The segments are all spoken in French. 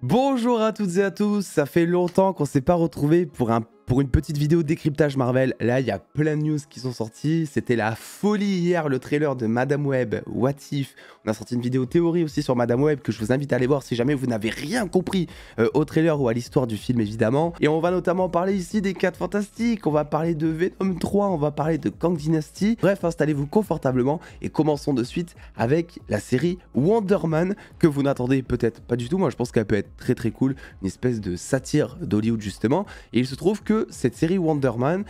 Bonjour à toutes et à tous, ça fait longtemps qu'on s'est pas retrouvés pour une petite vidéo décryptage Marvel. Là, il y a plein de news qui sont sorties. C'était la folie hier, le trailer de Madame Web, What If. On a sorti une vidéo théorie aussi sur Madame Web que je vous invite à aller voir si jamais vous n'avez rien compris au trailer ou à l'histoire du film évidemment. Et on va notamment parler ici des 4 Fantastiques, on va parler de Venom 3, on va parler de Kang Dynasty. Bref, installez-vous confortablement et commençons de suite avec la série Wonder Man que vous n'attendez peut-être pas du tout. Moi, je pense qu'elle peut être très cool, une espèce de satire d'Hollywood justement. Et il se trouve que cette série Wonder Man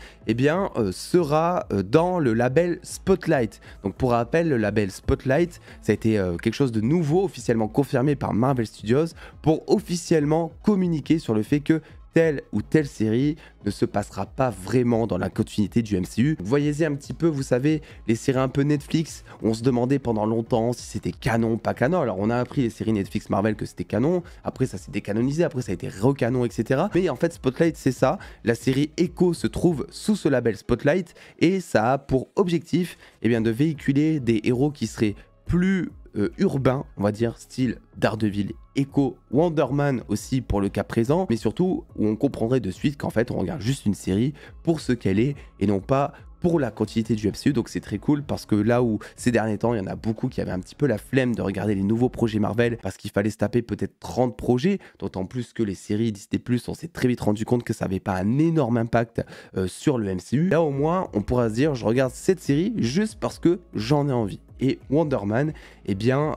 sera dans le label Spotlight. Donc pour rappel, le label Spotlight, ça a été quelque chose de nouveau, officiellement confirmé par Marvel Studios, pour officiellement communiquer sur le fait que telle ou telle série ne se passera pas vraiment dans la continuité du MCU. Voyez-y un petit peu, vous savez, les séries un peu Netflix, on se demandait pendant longtemps si c'était canon, pas canon. Alors on a appris les séries Netflix Marvel que c'était canon, après ça s'est décanonisé, après ça a été recanon, etc. Mais en fait Spotlight c'est ça, la série Echo se trouve sous ce label Spotlight et ça a pour objectif de véhiculer des héros qui seraient plus urbain, on va dire, style Daredevil, Echo, Wonder Man aussi pour le cas présent, mais surtout où on comprendrait de suite qu'en fait on regarde juste une série pour ce qu'elle est et non pas pour la continuité du MCU. Donc c'est très cool parce que là où ces derniers temps il y en a beaucoup qui avaient un petit peu la flemme de regarder les nouveaux projets Marvel parce qu'il fallait se taper peut-être 30 projets, d'autant plus que les séries Disney+, on s'est très vite rendu compte que ça n'avait pas un énorme impact sur le MCU. Là au moins on pourra se dire je regarde cette série juste parce que j'en ai envie. Et Wonder Man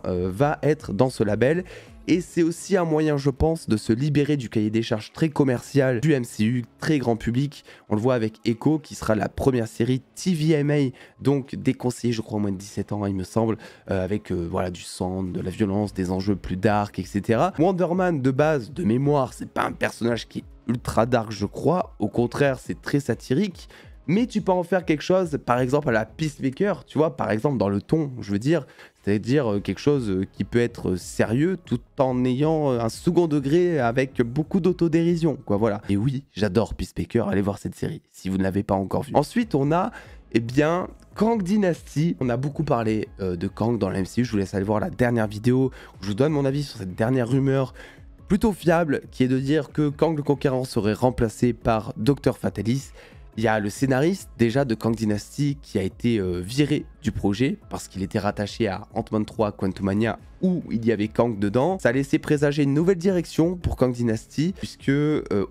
va être dans ce label. Et c'est aussi un moyen, je pense, de se libérer du cahier des charges très commercial du MCU, très grand public. On le voit avec Echo, qui sera la première série TVMA, donc déconseillée, je crois, au moins de 17 ans, il me semble, avec du sang, de la violence, des enjeux plus dark, etc. Wonder Man, de base, de mémoire, c'est pas un personnage qui est ultra dark, je crois. Au contraire, c'est très satirique. Mais tu peux en faire quelque chose, par exemple à la Peacemaker, tu vois, par exemple dans le ton, je veux dire, c'est-à-dire quelque chose qui peut être sérieux tout en ayant un second degré avec beaucoup d'autodérision, quoi, voilà. Et oui, j'adore Peacemaker, allez voir cette série, si vous ne l'avez pas encore vue. Ensuite, on a, Kang Dynasty. On a beaucoup parlé de Kang dans la MCU, je vous laisse aller voir la dernière vidéo où je vous donne mon avis sur cette dernière rumeur plutôt fiable, qui est de dire que Kang le Conquérant serait remplacé par Dr. Fatalis. Il y a le scénariste déjà de Kang Dynasty qui a été viré du projet parce qu'il était rattaché à Ant-Man 3 Quantumania où il y avait Kang dedans. Ça a laissé présager une nouvelle direction pour Kang Dynasty puisque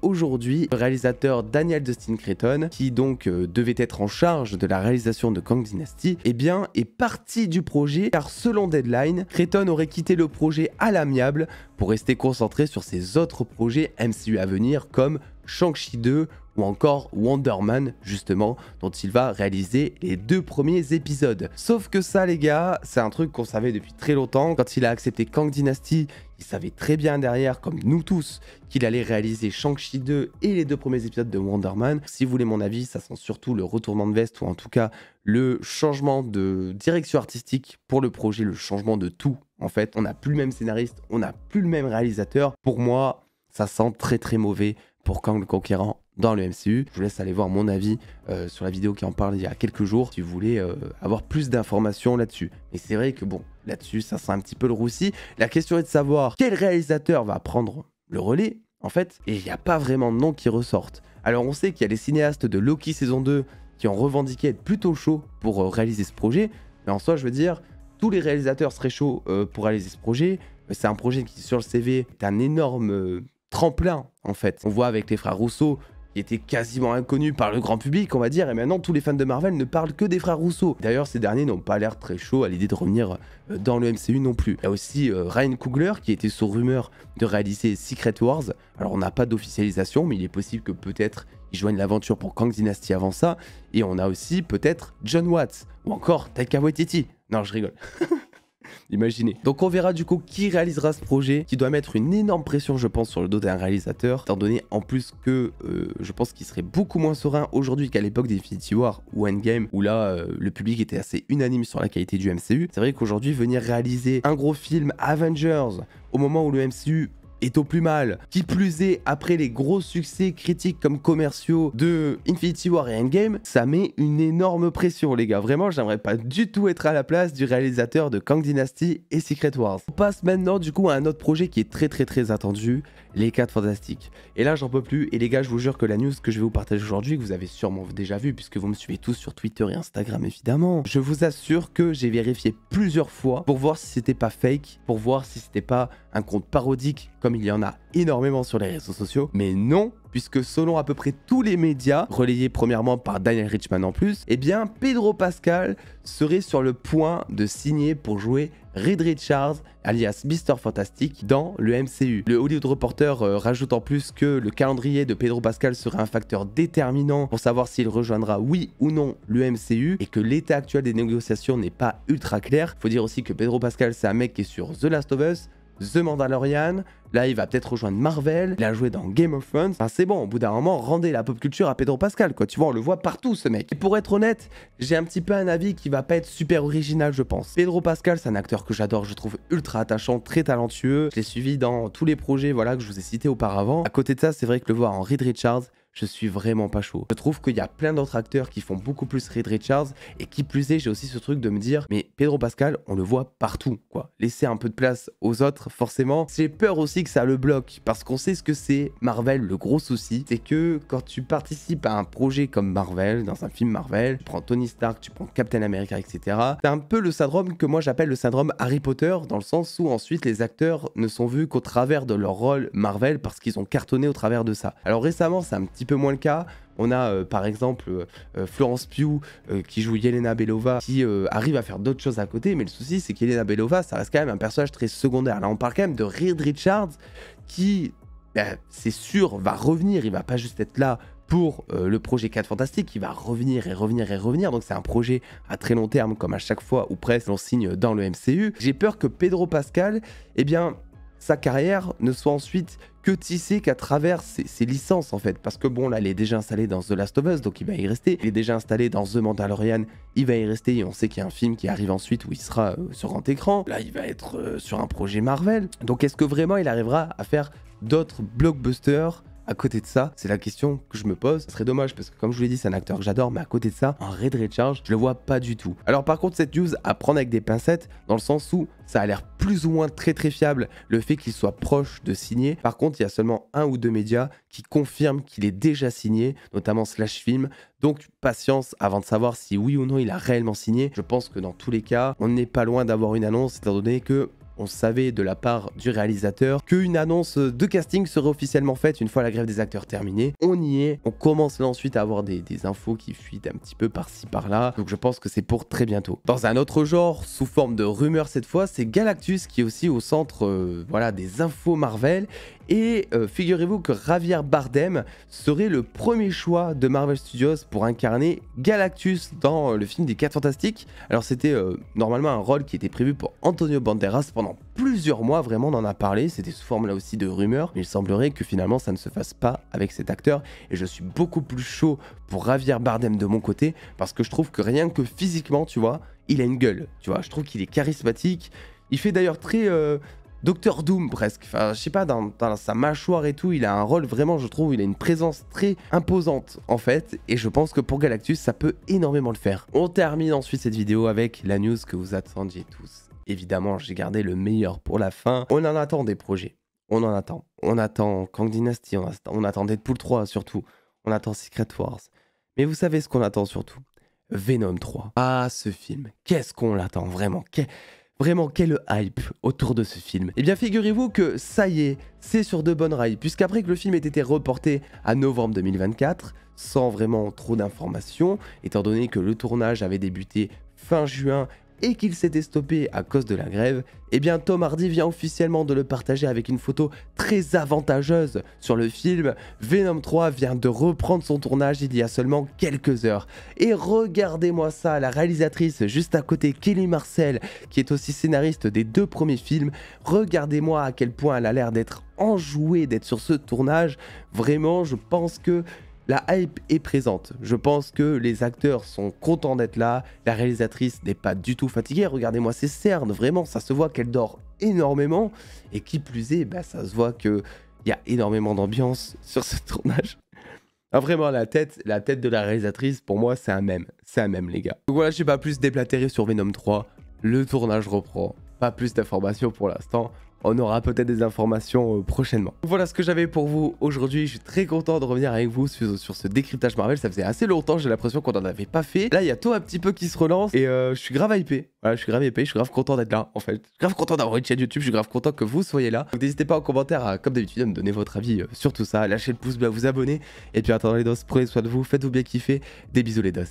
aujourd'hui le réalisateur Daniel Dustin Cretton, qui donc devait être en charge de la réalisation de Kang Dynasty, est parti du projet car selon Deadline, Cretton aurait quitté le projet à l'amiable pour rester concentré sur ses autres projets MCU à venir comme Shang-Chi 2 ou encore Wonder Man justement, dont il va réaliser les 2 premiers épisodes. Sauf que ça les gars, c'est un truc qu'on savait depuis très longtemps. Quand il a accepté Kang Dynasty, il savait très bien derrière, comme nous tous, qu'il allait réaliser Shang-Chi 2 et les 2 premiers épisodes de Wonder Man. Si vous voulez mon avis, ça sent surtout le retournement de veste ou en tout cas le changement de direction artistique pour le projet, le changement de tout. En fait, on n'a plus le même scénariste, on n'a plus le même réalisateur. Pour moi, ça sent très mauvais pour Kang le Conquérant dans le MCU. Je vous laisse aller voir mon avis sur la vidéo qui en parle il y a quelques jours si vous voulez avoir plus d'informations là-dessus. Et c'est vrai que bon, là-dessus, ça sent un petit peu le roussi. La question est de savoir quel réalisateur va prendre le relais, en fait, et il n'y a pas vraiment de nom qui ressortent. Alors on sait qu'il y a les cinéastes de Loki saison 2 qui ont revendiqué être plutôt chauds pour réaliser ce projet, mais en soi, je veux dire, tous les réalisateurs seraient chauds pour réaliser ce projet. C'est un projet qui, sur le CV, est un énorme tremplin, en fait. On voit avec les frères Russo, qui étaient quasiment inconnus par le grand public, on va dire, et maintenant tous les fans de Marvel ne parlent que des frères Russo. D'ailleurs, ces derniers n'ont pas l'air très chauds à l'idée de revenir dans le MCU non plus. Il y a aussi Ryan Coogler, qui était sous rumeur de réaliser Secret Wars. Alors, on n'a pas d'officialisation, mais il est possible que peut-être il joigne l'aventure pour Kang Dynasty avant ça. Et on a aussi peut-être John Watts, ou encore Taika Waititi. Non, je rigole. Imaginez. Donc on verra du coup qui réalisera ce projet, qui doit mettre une énorme pression je pense sur le dos d'un réalisateur, étant donné en plus que je pense qu'il serait beaucoup moins serein aujourd'hui qu'à l'époque d'Infinity War ou Endgame, où là le public était assez unanime sur la qualité du MCU. C'est vrai qu'aujourd'hui venir réaliser un gros film Avengers au moment où le MCU est au plus mal. Qui plus est, après les gros succès critiques comme commerciaux de Infinity War et Endgame, ça met une énorme pression les gars. Vraiment, j'aimerais pas du tout être à la place du réalisateur de Kang Dynasty et Secret Wars. On passe maintenant du coup à un autre projet qui est très attendu, les 4 Fantastiques. Et là j'en peux plus, et les gars je vous jure que la news que je vais vous partager aujourd'hui, que vous avez sûrement déjà vu puisque vous me suivez tous sur Twitter et Instagram évidemment, je vous assure que j'ai vérifié plusieurs fois pour voir si c'était pas fake, pour voir si c'était pas un compte parodique comme il y en a énormément sur les réseaux sociaux, mais non, puisque selon à peu près tous les médias, relayés premièrement par Daniel Richtman en plus, eh bien Pedro Pascal serait sur le point de signer pour jouer Reed Richards, alias Mr. Fantastic, dans le MCU. Le Hollywood Reporter rajoute en plus que le calendrier de Pedro Pascal serait un facteur déterminant pour savoir s'il rejoindra oui ou non le MCU, et que l'état actuel des négociations n'est pas ultra clair. Faut dire aussi que Pedro Pascal, c'est un mec qui est sur The Last of Us, The Mandalorian, là il va peut-être rejoindre Marvel, il a joué dans Game of Thrones, enfin c'est bon, au bout d'un moment, rendez la pop culture à Pedro Pascal quoi, tu vois, on le voit partout ce mec. Et pour être honnête, j'ai un petit peu un avis qui va pas être super original je pense. Pedro Pascal, c'est un acteur que j'adore, je trouve ultra attachant, très talentueux, je l'ai suivi dans tous les projets voilà, que je vous ai cités auparavant. À côté de ça, c'est vrai que le voir en Reed Richards, je suis vraiment pas chaud. Je trouve qu'il y a plein d'autres acteurs qui font beaucoup plus Reed Richards, et qui plus est, j'ai aussi ce truc de me dire, mais Pedro Pascal, on le voit partout, quoi. Laissez un peu de place aux autres, forcément. J'ai peur aussi que ça le bloque, parce qu'on sait ce que c'est Marvel, le gros souci, c'est que quand tu participes à un projet comme Marvel, dans un film Marvel, tu prends Tony Stark, tu prends Captain America, etc. C'est un peu le syndrome que moi j'appelle le syndrome Harry Potter, dans le sens où ensuite les acteurs ne sont vus qu'au travers de leur rôle Marvel, parce qu'ils ont cartonné au travers de ça. Alors récemment, c'est un petit peu moins le cas. On a par exemple Florence Pugh qui joue Yelena Belova, qui arrive à faire d'autres choses à côté, mais le souci c'est qu'Yelena Belova, ça reste quand même un personnage très secondaire. Là on parle quand même de Reed Richards qui, c'est sûr, va revenir, il va pas juste être là pour le projet 4 Fantastiques, il va revenir et revenir, donc c'est un projet à très long terme comme à chaque fois où presque on signe dans le MCU. J'ai peur que Pedro Pascal, eh bien, sa carrière ne soit ensuite que tissée qu'à travers ses licences en fait, parce que bon là il est déjà installé dans The Last of Us, donc il va y rester, il est déjà installé dans The Mandalorian, il va y rester, et on sait qu'il y a un film qui arrive ensuite où il sera sur grand écran, là il va être sur un projet Marvel, donc est-ce que vraiment il arrivera à faire d'autres blockbusters à côté de ça? C'est la question que je me pose. Ce serait dommage parce que comme je vous l'ai dit, c'est un acteur que j'adore, mais à côté de ça, en Reed Richards, je le vois pas du tout. Alors par contre, cette news à prendre avec des pincettes, dans le sens où ça a l'air plus ou moins très fiable, le fait qu'il soit proche de signer. Par contre, il y a seulement 1 ou 2 médias qui confirment qu'il est déjà signé, notamment Slash Film. Donc patience avant de savoir si oui ou non il a réellement signé. Je pense que dans tous les cas, on n'est pas loin d'avoir une annonce, étant donné que on savait de la part du réalisateur qu'une annonce de casting serait officiellement faite une fois la grève des acteurs terminée. On y est, on commence là ensuite à avoir des infos qui fuitent un petit peu par-ci par-là, donc je pense que c'est pour très bientôt. Dans un autre genre, sous forme de rumeur cette fois, c'est Galactus qui est aussi au centre voilà, des infos Marvel. Et figurez-vous que Javier Bardem serait le premier choix de Marvel Studios pour incarner Galactus dans le film des 4 Fantastiques. Alors c'était normalement un rôle qui était prévu pour Antonio Banderas pendant plusieurs mois, vraiment on en a parlé, c'était sous forme là aussi de rumeurs, mais il semblerait que finalement ça ne se fasse pas avec cet acteur, et je suis beaucoup plus chaud pour Javier Bardem de mon côté, parce que je trouve que rien que physiquement, tu vois, il a une gueule, tu vois, je trouve qu'il est charismatique, il fait d'ailleurs très... Docteur Doom presque, enfin je sais pas, dans sa mâchoire et tout, il a un rôle vraiment, je trouve, il a une présence très imposante en fait, et je pense que pour Galactus ça peut énormément le faire. On termine ensuite cette vidéo avec la news que vous attendiez tous. Évidemment j'ai gardé le meilleur pour la fin, on en attend des projets, on en attend. On attend Kang Dynasty, on attend Deadpool 3 surtout, on attend Secret Wars. Mais vous savez ce qu'on attend surtout? Venom 3. Ah ce film, qu'est-ce qu'on l'attend vraiment, Vraiment, quel hype autour de ce film. Eh bien, figurez-vous que ça y est, c'est sur de bonnes rails, puisqu'après que le film ait été reporté à novembre 2024, sans vraiment trop d'informations, étant donné que le tournage avait débuté fin juin et qu'il s'était stoppé à cause de la grève, eh bien Tom Hardy vient officiellement de le partager avec une photo très avantageuse sur le film. Venom 3 vient de reprendre son tournage il y a seulement quelques heures. Et regardez-moi ça, la réalisatrice juste à côté, Kelly Marcel, qui est aussi scénariste des 2 premiers films, regardez-moi à quel point elle a l'air d'être enjouée d'être sur ce tournage. Vraiment, je pense que la hype est présente. Je pense que les acteurs sont contents d'être là. La réalisatrice n'est pas du tout fatiguée. Regardez-moi ses cernes. Vraiment, ça se voit qu'elle dort énormément. Et qui plus est, bah, ça se voit qu'il y a énormément d'ambiance sur ce tournage. Ah, vraiment, la tête de la réalisatrice, pour moi, c'est un mème. C'est un mème, les gars. Donc voilà, je vais pas plus déblatérer sur Venom 3. Le tournage reprend. Pas plus d'informations pour l'instant. On aura peut-être des informations prochainement. Voilà ce que j'avais pour vous aujourd'hui. Je suis très content de revenir avec vous sur ce décryptage Marvel. Ça faisait assez longtemps, j'ai l'impression qu'on n'en avait pas fait. Là, il y a tout un petit peu qui se relance et je suis grave hypé. Voilà, je suis grave hypé, je suis grave content d'être là en fait. Je suis grave content d'avoir une chaîne YouTube, je suis grave content que vous soyez là. Donc n'hésitez pas en commentaire, comme d'habitude, à me donner votre avis sur tout ça. Lâchez le pouce bleu, à vous abonner. Et puis attendez les dos, prenez soin de vous, faites-vous bien kiffer. Des bisous les dos.